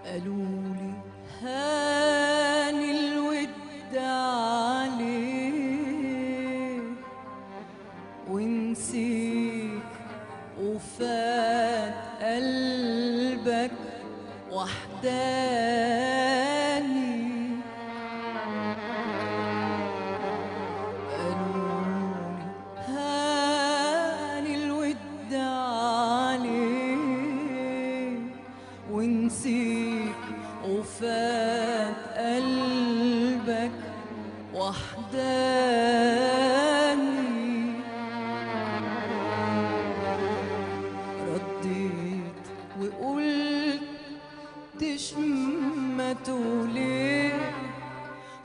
قالولي هان الود عليك ونسيك وفات قلبك وحداني. قالولي هان الود عليك ونسيك وفات قلبك وحداني. رديت وقلت تشمته ليه،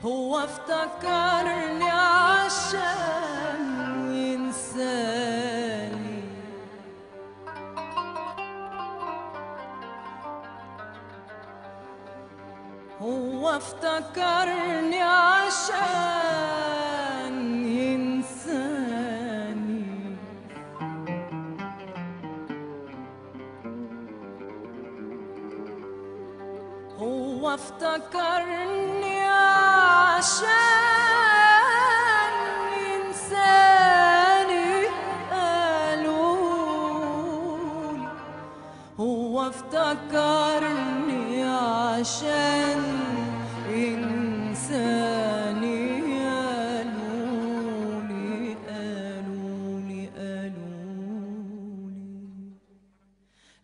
هو افتكرني عشان ينساني. هو افتكرني عشان ينساني. هو افتكرني عشان ينساني. قالولي هو افتكرني عشان إنساني. قالولي قالولي قالولي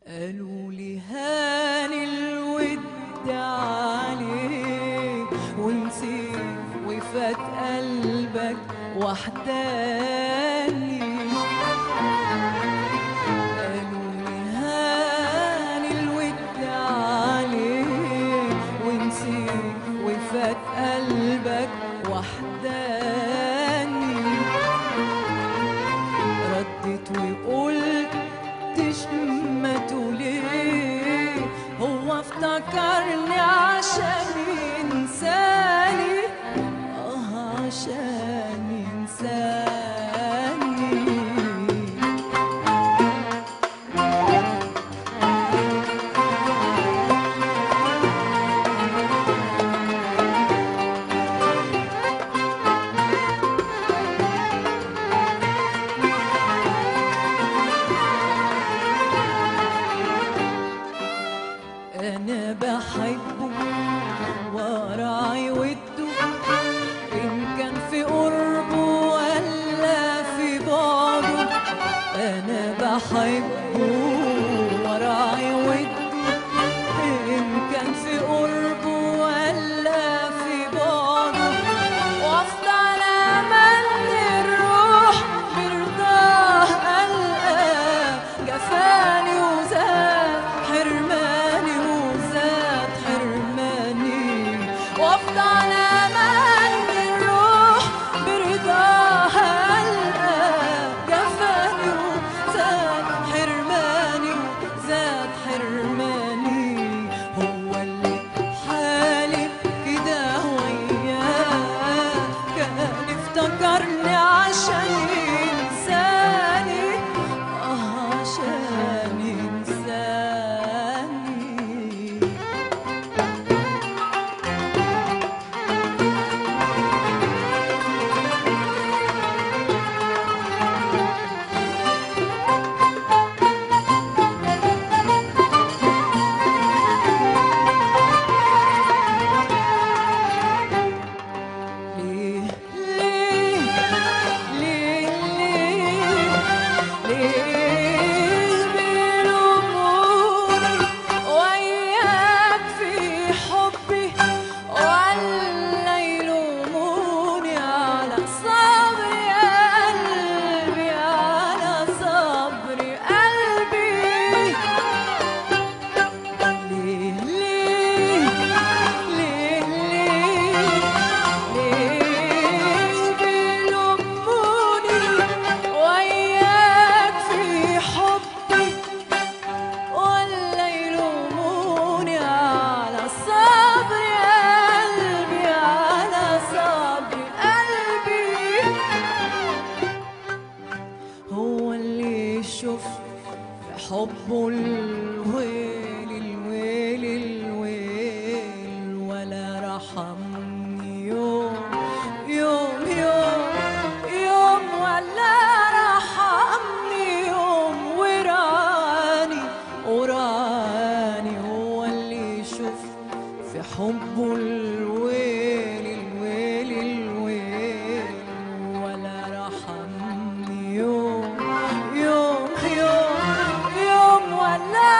قالولي هان الود عليك ونسيك وفات قلبك وحداني. قالولي هان الود عليك ونسيك وفات قلبك وحداني. ردت وقلت تشمته ليه، هو افتكرني عشان ينساني. عشان ينساني. أنا بحبه وراعي وده، إن كان في قربه ولا في بعده. أنا بحبه وراعي وده، إن كان في قربه ولا في بعده. وأفضل أمني الروح برضاه ألقاه جفاني وزاد حرماني وزاد حرماني. وأفضل أمني الروح برضاه ألقاه جفاني وزاد حرماني وزاد حرماني. هو اللي حالي كده وياه، كان افتكرني عشان ينساني. عشان ينساني. حبه الويل الويل الويل، ولا رحمني يوم يوم يوم يوم، ولا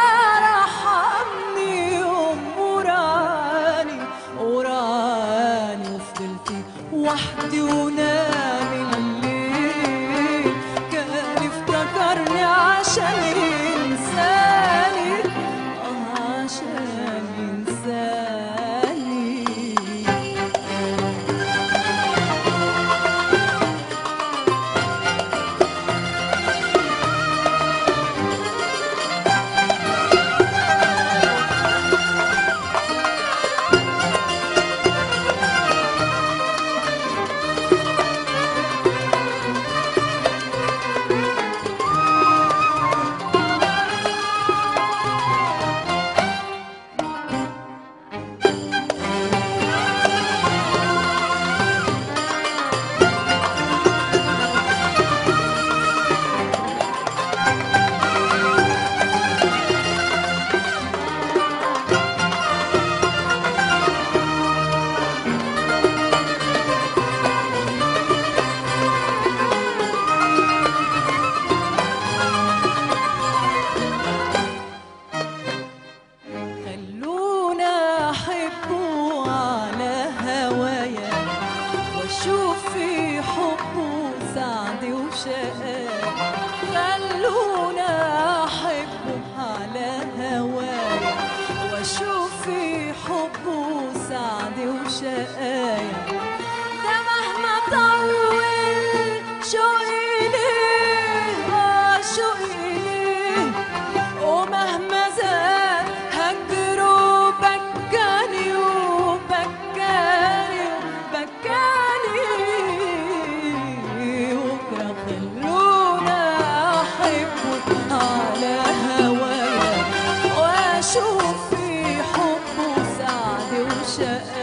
رحمني يوم، وراني وراني وفضلت وحدي ونام الليل، كان افتكرني عشان ينساني، عشان ينساني. واشوف في حبه سعدي وشقاء، خلونا احبه على هوايا، واشوف في حبه سعدي وشقايا، ده مهما طول شوقي ليه، شوقي ليه، ومهما زاد هجره بكاني وبكاني وبكاني، بكره خلونا احبه على هوايا، واشوف في حبه سعدي وشقايا.